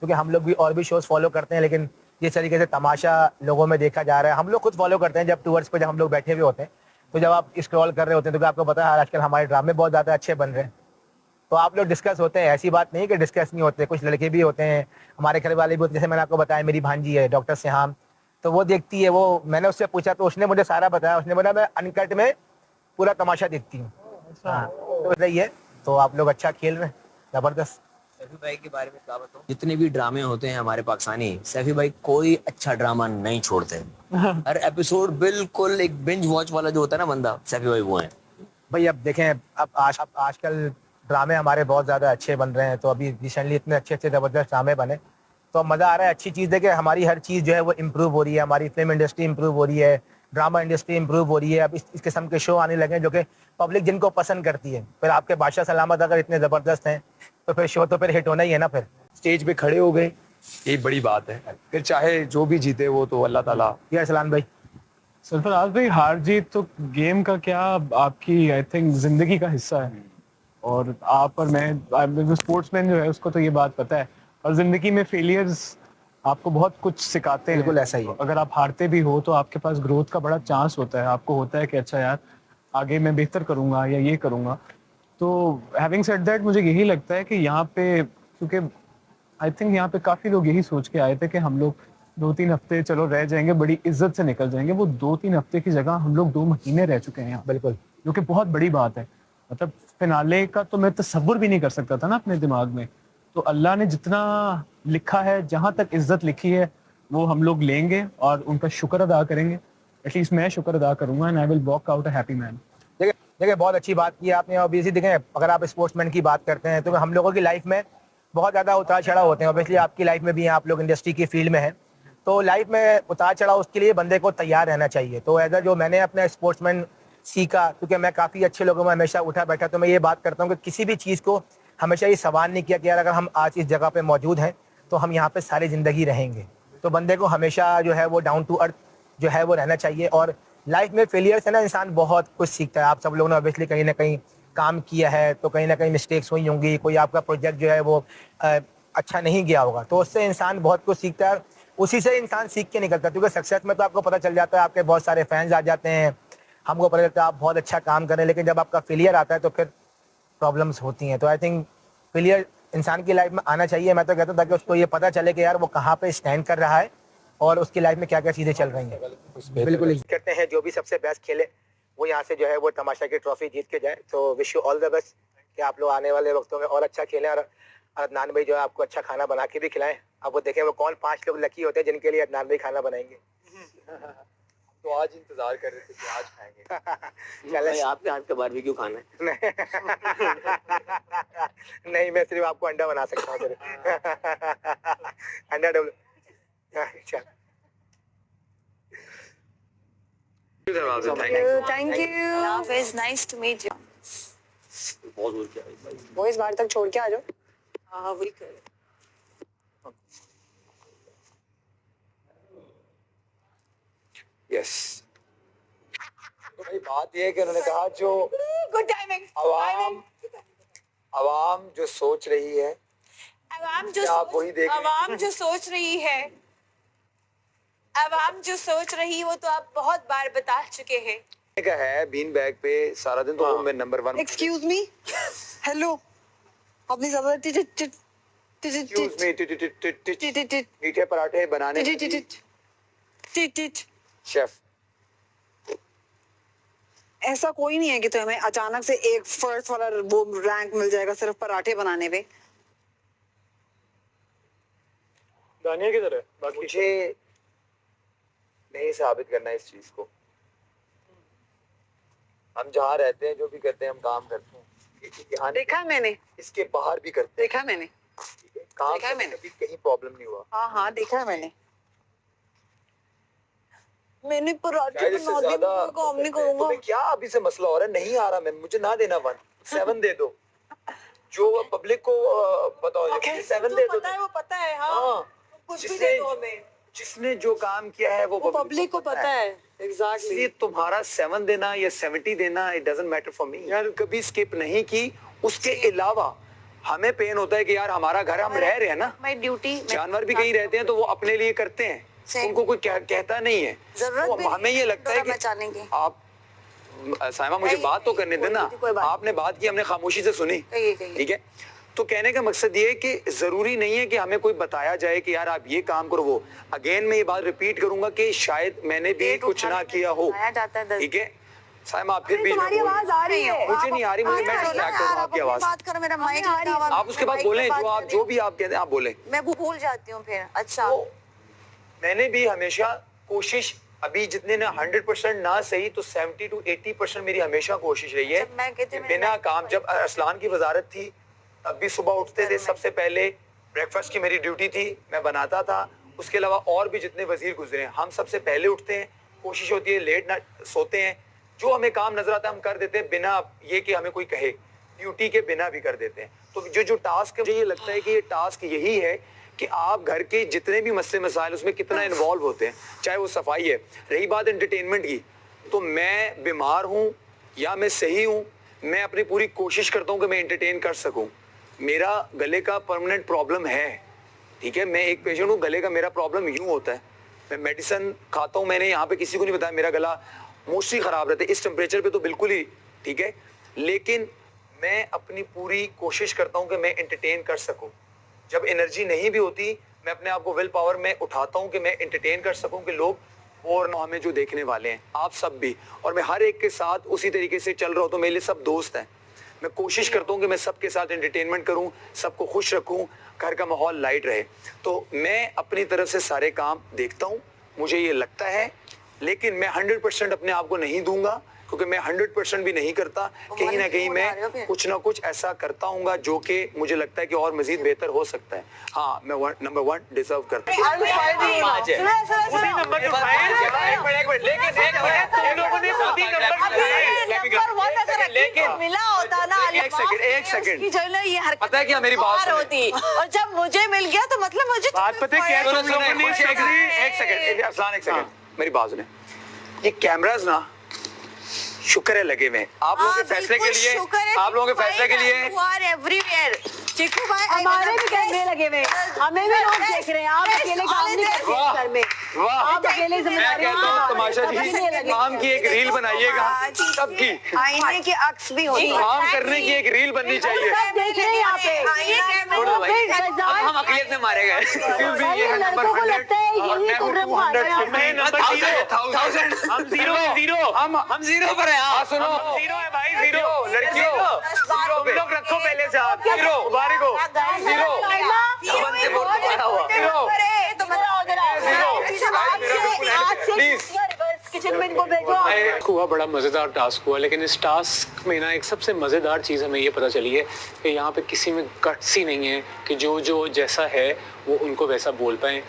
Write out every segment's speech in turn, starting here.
क्योंकि हम लोग भी और भी शोज़ फ़ॉलो करते हैं, लेकिन जिस तरीके से तमाशा लोगों में देखा जा रहा है, हम लोग खुद फ़ॉलो करते हैं जब टूर्स पे जब हम लोग बैठे हुए होते हैं, तो जब आप स्क्रॉल कर रहे होते हैं तो आपको पता है आजकल हमारे ड्रामे बहुत ज़्यादा अच्छे बन रहे हैं। तो आप लोग डिस्कस होते हैं, ऐसी बात नहीं कि डिस्कस नहीं होते, कुछ लड़के भी होते हैं, हमारे घर वाले भी होते हैं, जैसे मैंने आपको बताया मेरी भांजी है डॉक्टर सिहाम, तो वो देखती है, वो मैंने उससे पूछा तो उसने मुझे सारा बताया, उसने बोला मैं अनकट में पूरा तमाशा देखती हूँ। हाँ, तो सही है, तो आप लोग अच्छा खेल रहे हैं, ज़बरदस्त। सैफी भाई के बारे में क्या बताऊं, जितने भी ड्रामे होते हैं हमारे पाकिस्तानी, सैफी भाई कोई अच्छा ड्रामा नहीं छोड़ते। हर एपिसोड बिल्कुल एक बिंज वॉच वाला जो होता है ना बंदा, सैफी भाई वो है। भाई अब देखें, अब आजकल ड्रामे हमारे बहुत ज़्यादा अच्छे बन रहे हैं, तो अभी रिसेंटली इतने अच्छे अच्छे ज़बरदस्त ड्रामे बने, तो मज़ा आ रहा है। अच्छी चीज़ है कि हमारी हर चीज़ जो है वो इम्प्रूव हो रही है, हमारी फिल्म इंडस्ट्री इम्प्रूव हो रही है, ड्रामा इंडस्ट्री इम्प्रूव हो रही है। अब इस किस्म के शो आने लगे हैं जो कि पब्लिक जिनको पसंद करती है। फिर आपके बादशाह सलामत अगर इतने ज़बरदस्त हैं तो फिर शो तो फिर हिट होना ही है ना। फिर स्टेज पे खड़े हो गए, यही बड़ी बात है। फिर चाहे जो भी जीते वो तो अल्लाह ताला। ये अरसलान भाई, सरफराज भाई, हार जीत तो गेम का क्या, आपकी आई थिंक जिंदगी का हिस्सा है। और आप और मैं स्पोर्ट्समैन जो है उसको तो ये बात पता है। और जिंदगी में फेलियर्स आपको बहुत कुछ सिखाते हैं। बिल्कुल ऐसा ही है। अगर आप हारते भी हो तो आपके पास ग्रोथ का बड़ा चांस होता है। आपको होता है कि अच्छा यार, आगे मैं बेहतर करूंगा या ये करूंगा। तो हैविंग सेड दैट, मुझे यही लगता है कि यहाँ पे, क्योंकि आई थिंक यहाँ पे काफी लोग यही सोच के आए थे कि हम लोग 2-3 हफ्ते चलो रह जाएंगे, बड़ी इज्जत से निकल जाएंगे। वो 2-3 हफ्ते की जगह हम लोग 2 महीने रह चुके हैं यहाँ, बिल्कुल। जो कि बहुत बड़ी बात है। मतलब फिनाले का तो मैं तसव्वुर भी नहीं कर सकता था ना अपने दिमाग में। तो अल्लाह ने जितना लिखा है, जहां तक इज्जत लिखी है, वो हम लोग लेंगे और उनका शुक्र अदा करेंगे। एटलीस्ट मैं शुक्र अदा करूंगा, and I will walk out a happy man. देखिए देखिए, बहुत अच्छी बात की आपने। ऑब्वियसली देखें, अगर आप स्पोर्ट्समैन की बात करते हैं तो हम लोगों की लाइफ में बहुत ज़्यादा उतार चढ़ाव होते हैं। ऑब्वियसली आपकी लाइफ में भी हैं, आप लोग इंडस्ट्री की फील्ड में हैं, तो लाइफ में उतार चढ़ाव उसके लिए बंदे को तैयार रहना चाहिए। तो एज जो मैंने अपना स्पोर्ट्समैन सीखा, क्योंकि मैं काफ़ी अच्छे लोगों में हमेशा उठा बैठा, तो मैं ये बात करता हूँ कि किसी भी चीज़ को हमेशा ये सवाल नहीं किया कि यार अगर हम आज इस जगह पे मौजूद हैं तो हम यहाँ पे सारी ज़िंदगी रहेंगे। तो बंदे को हमेशा जो है वो डाउन टू अर्थ जो है वो रहना चाहिए। और लाइफ में फेलियर से ना इंसान बहुत कुछ सीखता है। आप सब लोगों ने ऑब्वियसली कहीं ना कहीं काम किया है, तो कहीं ना कहीं मिस्टेक्स हुई होंगी, कोई आपका प्रोजेक्ट जो है वो अच्छा नहीं गया होगा, तो उससे इंसान बहुत कुछ सीखता है। उसी से इंसान सीख के निकलता है, क्योंकि सक्सेस में तो आपको पता चल जाता है, आपके बहुत सारे फैंस आ जाते हैं, हमको पता चलता है आप बहुत अच्छा काम कर रहे हैं, लेकिन जब आपका फेलियर आता है तो फिर प्रॉब्लम्स होती हैं। तो आई थिंक फेलियर इंसान की लाइफ में आना चाहिए। मैं तो कहता हूँ ताकि उसको ये पता चले कि यार वो कहाँ पे स्टैंड कर रहा है और उसकी लाइफ में क्या क्या चीज़ें चल रही हैं। बिल्कुल कहते हैं जो भी सबसे बेस्ट खेले वो यहाँ से जो है वो तमाशा की ट्रॉफी जीत के जाए। तो wish you all the best कि आप लोग आने वाले वक्तों में और अच्छा खेलें, और अदनान भाई जो है आपको अच्छा खाना बना के भी खिलाएं। अब वो देखें वो कौन 5 लोग लकी होते हैं जिनके लिए अदनान भाई खाना बनाएंगे। तो आज इंतजार कर रहे थे कि आज खाएंगे। भाई आपके हाथ का बारबेक्यू खाना है। नहीं, मैं सिर्फ आपको अंडा बना सकता हूँ सिर्फ। अंडा डबल। अच्छा, Thank you. Love is nice to meet you. बहुत दूर किया भाई। वो इस बार तक छोड़ के आ जाओ। हाँ वही कर। यस। तो भाई बात ये है कि उन्होंने कहा जो Good timing. आवाम जो सोच रही है, आप वही देख रहे हैं। आवाम जो सोच रही है, आवाम जो सोच रही वो तो आप बहुत बार बता चुके हैं। का है बीन बैग पे सारा दिन, तो मैं नंबर 1। Excuse me. Hello. अपनी जबरदस्ती एक्सक्यूज मी, मीठे पराठे बनाने शेफ। ऐसा कोई नहीं है कि तुम्हें अचानक से एक फर्स्ट वाला वो रैंक मिल जाएगा सिर्फ पराठे बनाने पे। दानिया किधर है? बाकी मुझे नहीं साबित करना इस चीज को। हम जहाँ रहते हैं, जो भी करते हैं, हम काम करते हैं। यहाँ देखा मैंने, इसके बाहर भी करते देखा मैंने, हैं काम, देखा है मैंने। कभी कहीं प्रॉब्लम नहीं हुआ। हाँ हाँ देखा है मैंने पराठे शायद इससे बना दिए, ज्यादा मैं काम नहीं करूंगा। तुम्हें क्या अभी से मसला हो रहा है? नहीं आ रहा, मैं मुझे ना देना 1, 7 दे दो। जो पब्लिक को बताओ, Okay, 7 दे दो। पता है, वो पता है। हाँ, हाँ, कुछ भी जिसने दे दो हमें, जिसने जो काम किया है वो पब्लिक को पता है। एग्जैक्टली। इसलिए तुम्हारा 7 देना या 70 देना, it doesn't matter for me. यार कभी स्किप नहीं की। उसके अलावा हमें पेन होता है कि यार हमारा घर हम रह रहे हैं ना, माय ड्यूटी। जानवर भी कहीं रहते हैं तो वो अपने लिए करते हैं, उनको कोई कहता नहीं है। जरूरत भी हमें ये लगता है मचाने की। कि आप साइमा मुझे बात तो करने देना, आपने बात की हमने खामोशी से सुनी, ठीक है। तो कहने का मकसद ये है कि जरूरी नहीं है कि हमें कोई बताया जाए कि यार आप ये काम करो वो। अगेन मैं ये बात रिपीट करूंगा कि शायद मैंने भी कुछ ना किया हो, ठीक है। साइमा आप फिर भी तुम्हारी आवाज आ रही है, मुझे नहीं आ रही, मुझे मैं डिस्ट्रैक्ट हूं आपकी आवाज। बात करो, मेरा माइक आप उसके बाद बोलें जो भी आप कहते हैं आप बोलें। मैं भूल जाती हूँ फिर। अच्छा तो मैंने भी हमेशा कोशिश, अभी जितने ना 100% ना सही तो 70 to 80% मेरी हमेशा कोशिश रही है मैं कहती हूँ बिना काम। जब अरसलान की वजारत थी तब भी सुबह उठते थे, सबसे पहले ब्रेकफास्ट की मेरी ड्यूटी थी, मैं बनाता था। उसके अलावा और भी जितने वजीर गुजरे हैं हम सबसे पहले उठते हैं, कोशिश होती है लेट ना सोते हैं, जो हमें काम नजर आता है हम कर देते हैं बिना ये कि हमें कोई कहे, ड्यूटी के बिना भी कर देते हैं। तो जो टास्क है मुझे ये लगता है कि ये टास्क यही है कि आप घर के जितने भी मसले मसाइल उसमें कितना इन्वॉल्व होते हैं, चाहे वो सफाई है। रही बात एंटरटेनमेंट की, तो मैं बीमार हूँ या मैं सही हूँ, मैं अपनी पूरी कोशिश करता हूँ कि मैं एंटरटेन कर सकूँ। मेरा गले का परमानेंट प्रॉब्लम है, ठीक है, मैं एक पेशेंट हूँ, गले का मेरा प्रॉब्लम यूँ होता है, मैं मेडिसिन खाता हूँ, मैंने यहाँ पे किसी को नहीं बताया, मेरा गला मोस्टली ख़राब रहता है इस टेम्परेचर पे तो बिल्कुल ही, ठीक है। लेकिन मैं अपनी पूरी कोशिश करता हूँ कि मैं एंटरटेन कर सकूँ। जब एनर्जी नहीं भी होती मैं अपने आप को विल पावर में उठाता हूँ कि मैं एंटरटेन कर सकूँ कि लोग और ना हमें जो देखने वाले हैं आप सब भी, और मैं हर एक के साथ उसी तरीके से चल रहा हूँ। तो मेरे लिए सब दोस्त हैं, मैं कोशिश करता हूँ कि मैं सबके साथ एंटरटेनमेंट करूँ, सबको खुश रखूँ, घर का माहौल लाइट रहे। तो मैं अपनी तरफ से सारे काम देखता हूँ, मुझे ये लगता है, लेकिन मैं 100% अपने आप को नहीं दूंगा क्योंकि मैं 100% भी नहीं करता। कहीं ना कहीं मैं कुछ ना कुछ ऐसा करता हूँगा जो कि मुझे लगता है कि और मजीद बेहतर हो सकता है। हाँ, मैं नंबर 1 डिजर्व करता हूँ। मिला होता ना एक सेकंड ये हरकत पता है क्या मेरी बात होती, और जब मुझे मिल गया तो मतलब मुझे बात पता है क्या है, तुम लोगों ने एक सेकंड मेरी बात सुने। ये कैमरास ना शुक्र है लगे हुए हैं आप लोगों के फैसले के लिए, आप लोगों के फैसले के लिए। एवरीवेयर चिकू भाई हमारे भी कैमरे लगे हुए, हमें भी लोग देख रहे हैं। आप अकेले काम नहीं करते घर में, वाह, आप अकेले मैं कहता हूँ तमाशा जी काम की एक रील बनाइएगा सबकी, आईने के अक्स भी होती है, काम करने की एक रील बननी चाहिए। सब देख रहे हैं यहाँ पे। हम अकलियत में मारे गए। ये नंबर लड़कों को लगता है और यही मैं हूँ कुर्रम खाना है। 200 हम जीरो हम जीरो पर हैं। हाँ सुनो, जीरो है भाई, जीरो। लड़कियों तुम लोग रखो पहले से हाथ, जीरो मुबारक हो। जीरो सबन से बोर्ड मारा हुआ। प्लीज किचन में इनको भेजो। हुआ बड़ा मज़ेदार टास्क हुआ, लेकिन इस टास्क में ना एक सबसे मज़ेदार चीज़ हमें ये पता चली है कि यहाँ पे किसी में गट्स ही नहीं है कि जो जैसा है वो उनको वैसा बोल पाए।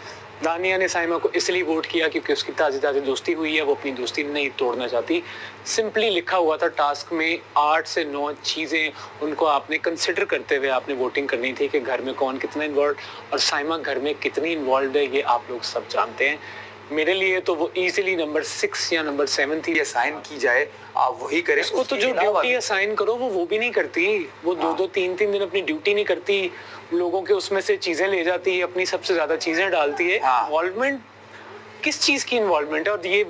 दानिया ने साइमा को इसलिए वोट किया क्योंकि उसकी ताज़ी दोस्ती हुई है, वो अपनी दोस्ती नहीं तोड़ना चाहती। सिंपली लिखा हुआ था टास्क में 8 से 9 चीज़ें, उनको आपने कंसिडर करते हुए आपने वोटिंग करनी थी कि घर में कौन कितना इन्वॉल्व, और साइमा घर में कितनी इन्वॉल्व है ये आप लोग सब जानते हैं। मेरे लिए तो वो इजीली नंबर 6 या नंबर 7 थी। असाइन की जाए आप वही करें। उसको तो जो ड्यूटी असाइन करो वो भी नहीं करती, वो 2-2 3-3 दिन अपनी ड्यूटी नहीं करती, लोगों के उसमें से चीजें ले जाती है, अपनी सबसे ज्यादा चीजें डालती है। इन्वॉल्वमेंट किस चीज की इन्वॉल्वमेंट है? और ये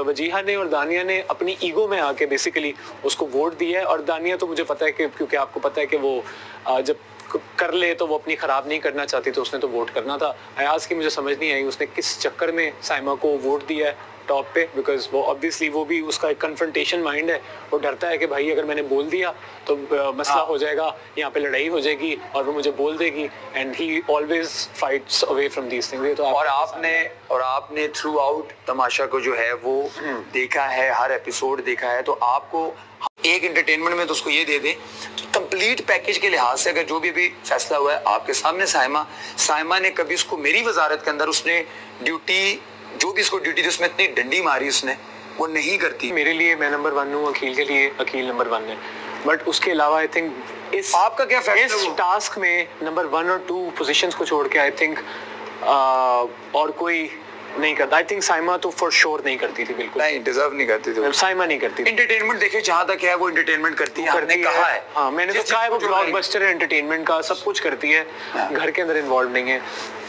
वजीहा ने और दानिया ने अपनी ईगो में आके बेसिकली उसको वोट दिया है। और दानिया तो मुझे पता है कि क्योंकि आपको पता है कि वो जब कर ले तो वो अपनी खराब नहीं करना चाहती, तो उसने तो वोट करना था। अयाज की मुझे समझ नहीं आई उसने किस चक्कर में साइमा को वोट दिया है टॉप पे, बिकॉज वो ऑब्वियसली वो भी उसका एक कन्फ्रंटेशन माइंड है, वो डरता है कि भाई अगर मैंने बोल दिया तो मसला हो जाएगा, यहाँ पे लड़ाई हो जाएगी और वो मुझे बोल देगी, and he always fights away from these things. तो और आपने थ्रू आउट तमाशा को जो है वो देखा है, हर एपिसोड देखा है, तो आपको एक एंटरटेनमेंट में तो उसको ये दे दें कंप्लीट पैकेज के लिहाज से। अगर जो भी अभी फैसला हुआ है आपके सामने, साइमा ने कभी उसको मेरी वजारत के अंदर उसने ड्यूटी जो भी इसको ड्यूटी थी उसमें इतनी डंडी मारी उसने, वो नहीं करती। मेरे लिए मैं नंबर 1 हूँ, अखिल के लिए अखिल नंबर 1 है, बट उसके अलावा आई थिंक इस आपका क्या फैसला इस टास्क में नंबर 1 और 2 पोजीशंस को छोड़ के आई थिंक और कोई नहीं करता। आई थिंक साइमा तो फॉर श्योर नहीं करती थी बिल्कुल। नहीं डिजर्व नहीं करती थी। साइमा नहीं करती थी। एंटरटेनमेंट देखिए जहाँ तक है वो एंटरटेनमेंट करती है, हमने कहा है। हाँ मैंने तो कहा है वो ब्लॉकबस्टर एंटरटेनमेंट का सब कुछ करती है, घर के अंदर इन्वॉल्व नहीं है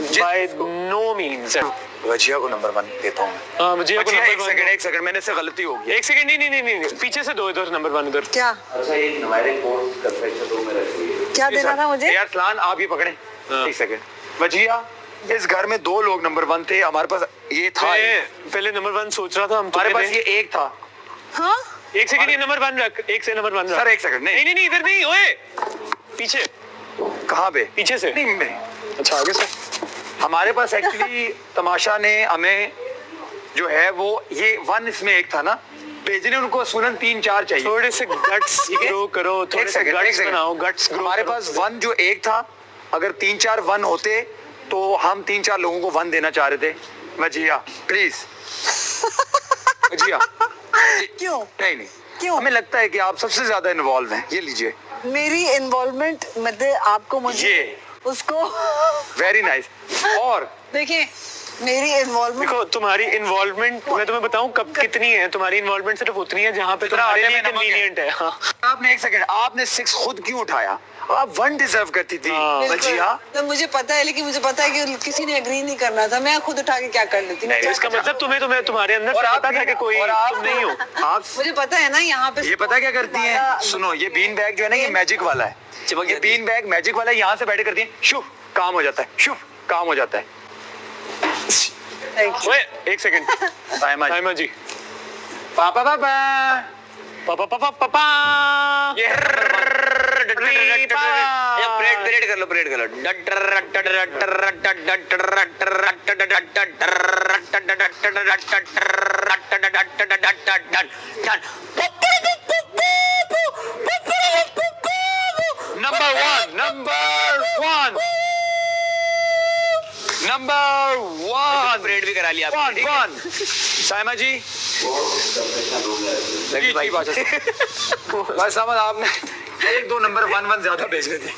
बाय नो मींस। वजिया को नंबर 1 देता हूँ। हाँ मुझे एक सेकंड मैंने से गलती हो गई। एक सेकंड नहीं पीछे से दो इधर नंबर 1 इधर। क्या क्या देना था मुझे? यार सलान आप ये पकड़े एक सेकंड। वजिया इस घर में 2 लोग नंबर 1 थे, हमारे पास ये था। पहले नंबर 1 सोच रहा था हम, हमारे पास ये एक था। हाँ एक सेकंड ये नंबर 1 रख, एक से नंबर 1 रख। सर एक सेकंड नहीं नहीं इधर नहीं, ओए पीछे कहाँ पे? पीछे से नहीं मैं अच्छा आगे से। हमारे पास एक्चुअली तमाशा ने हमें जो है वो ये 1 इसमें एक था ना, भेजने उनको असूलन 3-4 चाहिए। थोड़े से गट्स ग्रो करो, थोड़े से गट्स बनाओ, गट्स ग्रो। हमारे पास 1 जो एक था, अगर 3-4 1 होते तो हम 3-4 लोगों को 1 देना चाह रहे थे। वजिया प्लीज वजिया क्यों? नहीं क्यों? हमें लगता है कि आप सबसे ज्यादा इन्वॉल्व हैं। ये लीजिए मेरी इन्वॉल्वमेंट मतलब आपको मुझे ये उसको वेरी नाइस। और देखिए मेरी इन्वॉल्वमेंट देखो तुम्हारी इन्वॉल्वमेंट मैं तुम्हें बताऊं कब कितनी है। तुम्हारी इन्वॉल्वमेंट सिर्फ उतनी है जहाँ पे तुम्हारे लिए कन्वीनियंट है। हाँ आपने एक सेकंड आपने 6 खुद क्यों उठाया? आप 1 डिजर्व करती थी वजिया। तो मुझे पता है, लेकिन मुझे पता है कि किसी ने एग्री नहीं करना था, मैं खुद उठा के क्या कर लेती। नहीं, इसका मतलब तुम्हें तुम्हारे अंदर और से आप पता था कि कोई और आप तुम नहीं हो। आप मुझे पता है ना यहाँ पे ये पता क्या करती हैं? सुनो ये बीन बैग जो है ना ये मैजिक वाला है। ये बीन बैग मैजिक वाला है, यहाँ से बैठे करती हैं शुभ काम हो जाता है, शुभ काम हो जाता है। ओए एक सेकंड साइमा जी पापा पापा पापा पापा पापा ये परेड कर लो नंबर 1 परेड भी करा लिया आपने। 1 साइमा जी लगी भाई बस समझ आपने 1-2 नंबर 1 ज्यादा भेजने थे।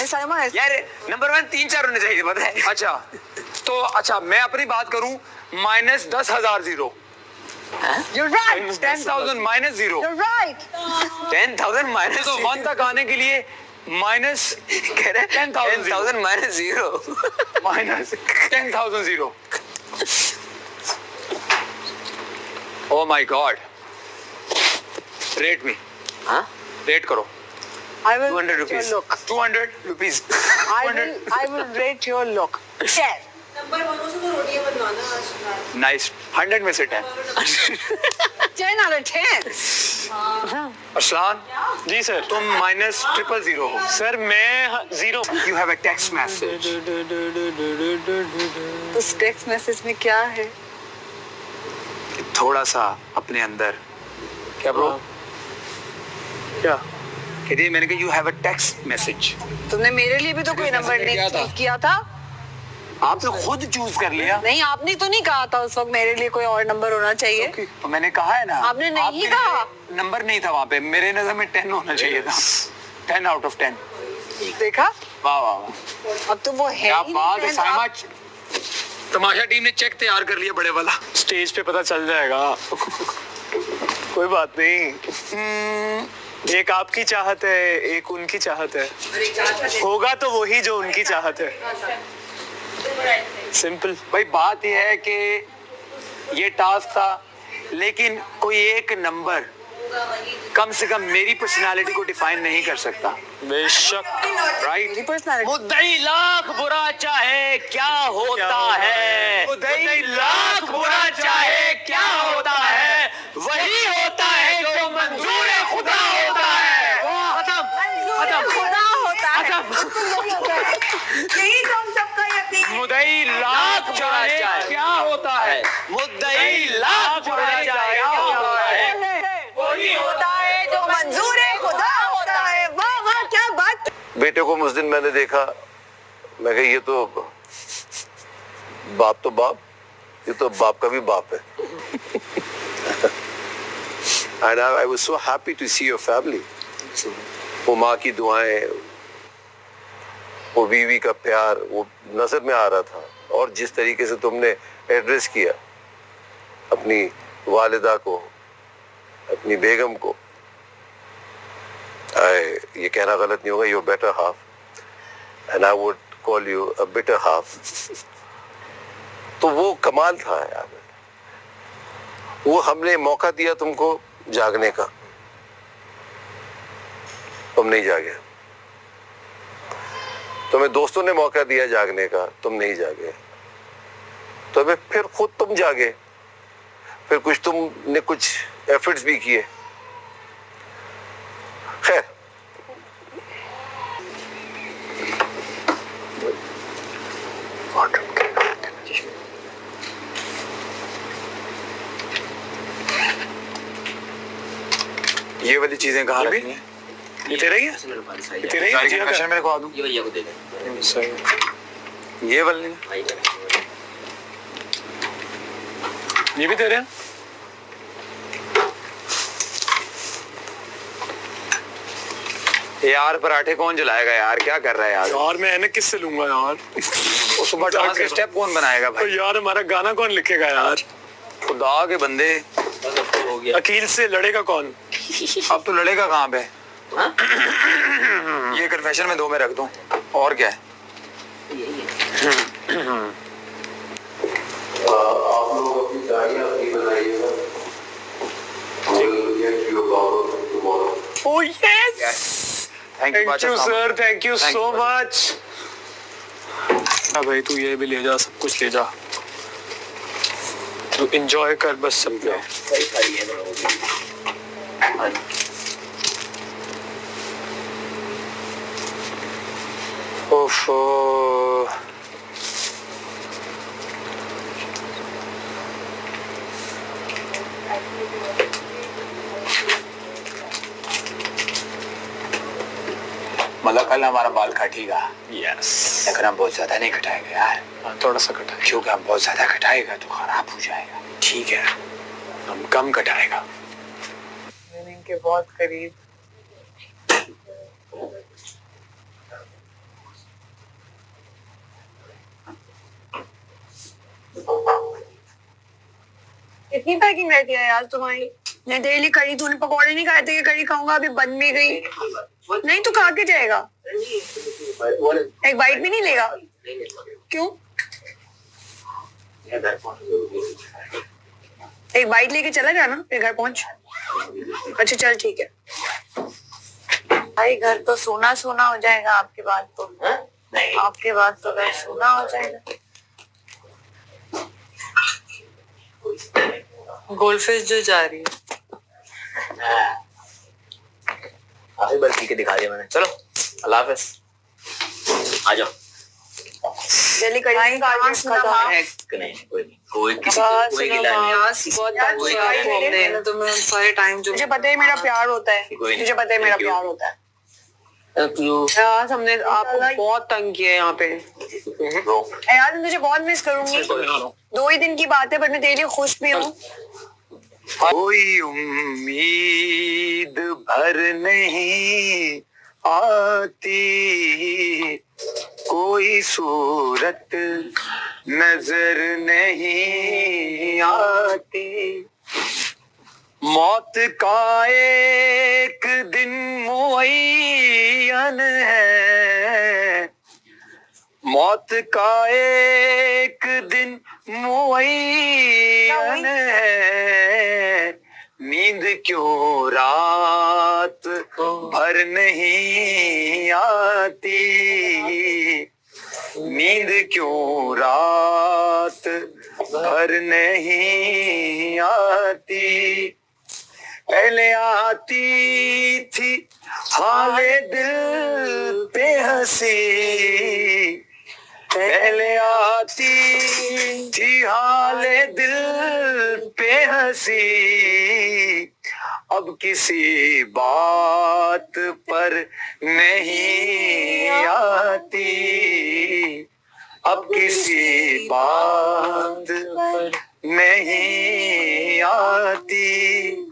साइमा है। यार नंबर 1 3-4 होने चाहिए पता है। अच्छा तो अच्छा मैं अपनी बात करूं -10,000 0 You're right. 10,000 -0 You're right. 10,000 minus तो 1 तक आने के लिए माइनस कह रहे 10,000 minus 0 -10,000 0। Oh my God. Rate me हाँ रेट करो। I will 200 rate your rupees. look. 200 rupees. I will rate your look. 10. Nice 100 में से 10। 10 out of 10. Arsalan ji sir. तुम -000 हो। सर मैं 0। You have a text message. उस टेक्स्ट मैसेज में क्या है? थोड़ा सा अपने अंदर क्या ब्रो क्या कहती है? मैंने कहा you have a text message. तुमने मेरे लिए भी तो कोई नंबर नहीं चूज किया था। आपने खुद चूज कर लिया। नहीं आपने तो नहीं कहा था उस वक्त मेरे लिए कोई और नंबर होना चाहिए। तो मैंने कहा है ना आपने नहीं आपके कहा। लिए नंबर नहीं था वहाँ पे, मेरे नजर में 10 होना चाहिए था। 10 out of 10। देखा वाह वाह वाह अब तो वो है क्या ही बात है। नहीं। साइमा तमाशा टीम ने चेक तैयार कर लिया बड़े वाला। स्टेज पे पता चल जाएगा। कोई बात नहीं। एक आपकी चाहत है, एक उनकी चाहत है। होगा तो वही जो उनकी चाहत है। सिंपल। भाई बात यह है कि ये टास्क था, लेकिन कोई एक नंबर कम से कम मेरी पर्सनालिटी को डिफाइन नहीं कर सकता। बेशक राइट मेरी पर्सनालिटी मुद्दई लाख बुरा चाहे क्या होता है, मुद्दई लाख बुरा चाहे क्या होता है, वही होता है जो मंजूर खुदा होता है। खत्म खुदा होता है। यही तो हम सबका यकीन है। मुद्दई लाख चाहे क्या होता है, मुद्दई लाख बुरा चाहे क्या होता है, वही होता है जो मंजूर खुदा होता है। वाह वाह क्या बात। बेटे को उस दिन मैंने देखा, मैं कहा ये तो बाप, ये तो बाप का भी बाप है। And I was so happy to see your family. वो माँ की दुआएं, वो बीवी का प्यार, वो नजर में आ रहा था। और जिस तरीके से तुमने एड्रेस किया अपनी वालिदा को, अपनी बेगम को, ये कहना गलत नहीं होगा, your better half and I would call you a better half. तो वो कमाल था यार, वो हमने मौका दिया तुमको जागने का, तुम नहीं जागे। तुम्हें दोस्तों ने मौका दिया जागने का, तुम नहीं जागे। तो अबे फिर खुद तुम जागे, फिर कुछ तुमने कुछ एफर्ट्स भी किए। खैर, ये वाली चीजें कहाँ रखनी है? ये तेरा ही है? ये तेरा ही है? जिया का? मेरे को आ दूं? ये भैया को दे दे। सही। ये वाली ये भी तेरे हैं? यार पराठे कौन जलाएगा यार, क्या कर रहा है यार? यार मैं एनक किससे लूंगा यार? वो सुबह डांस के स्टेप कौन बनाएगा तो भाई? यार हमारा गाना कौन लिखेगा यार? खुदा के बंदे, हो गया। अकील से लड़ेगा कौन? अब तो लड़ेगा कहाँ पे? ये कन्फेशन में 2 में रख दूं, और क्या है? आप लोग अपनी गाड़ियाँ अपनी बनाइएगा। Oh yes! Thank you Thank you sir, thank you so much. हाँ भाई तू ये भी ले जा, सब कुछ ले जा, तू एंजॉय कर बस सब में। सही खाई है बड़ा हो गया। ओफो, मतलब कल हमारा बाल काटेगा, Yes. लेकिन हम बहुत ज्यादा नहीं कटाएगा यार, हाँ थोड़ा सा कटा है। क्योंकि हम बहुत ज्यादा कटाएगा तो खराब हो जाएगा। ठीक है, हम कम कटाएगा। के बहुत करीब। कितनी पैकिंग रहती है यार तुम्हारी? मैं डेली करी, तूने पकौड़े नहीं खाए थे कि करी खाऊंगा, अभी बन भी गई। नहीं तो खा के जाएगा, एक बाइट भी नहीं लेगा? क्यों? एक बाइट लेके चला जाना, फिर घर पहुंच। अच्छा चल ठीक है भाई, घर तो सोना सोना हो जाएगा आपके बाद तो। आपके बाद तो घर सोना हो जाएगा। गोल्डफिश जो जा रही है। काफी बार पी के दिखा दिया मैंने। चलो अल्लाह हाफिज, आ जाओ। जल्दी करिए। नहीं कोई किसी को कोई गिला नहीं। तुम्हें सारे टाइम जो मुझे पता है मेरा प्यार होता है, मुझे पता है मेरा प्यार होता है। यार हमने आपको बहुत तंग किया है यहाँ पे यार, मैं तुझे बहुत मिस करूंगी। 2 ही दिन की बात है पर मैं तेरे लिए खुश भी हूँ। कोई उम्मीद भर नहीं आती, कोई सूरत नजर नहीं आती, मौत का एक दिन मुअय्यन है, मौत का एक दिन मुअय्यन है, नींद क्यों रात भर नहीं आती, नींद क्यों रात भर नहीं आती, पहले आती थी हाले दिल पे हंसी, पहले आती थी हाले दिल पे हंसी, अब किसी बात पर नहीं आती, अब किसी बात पर नहीं आती।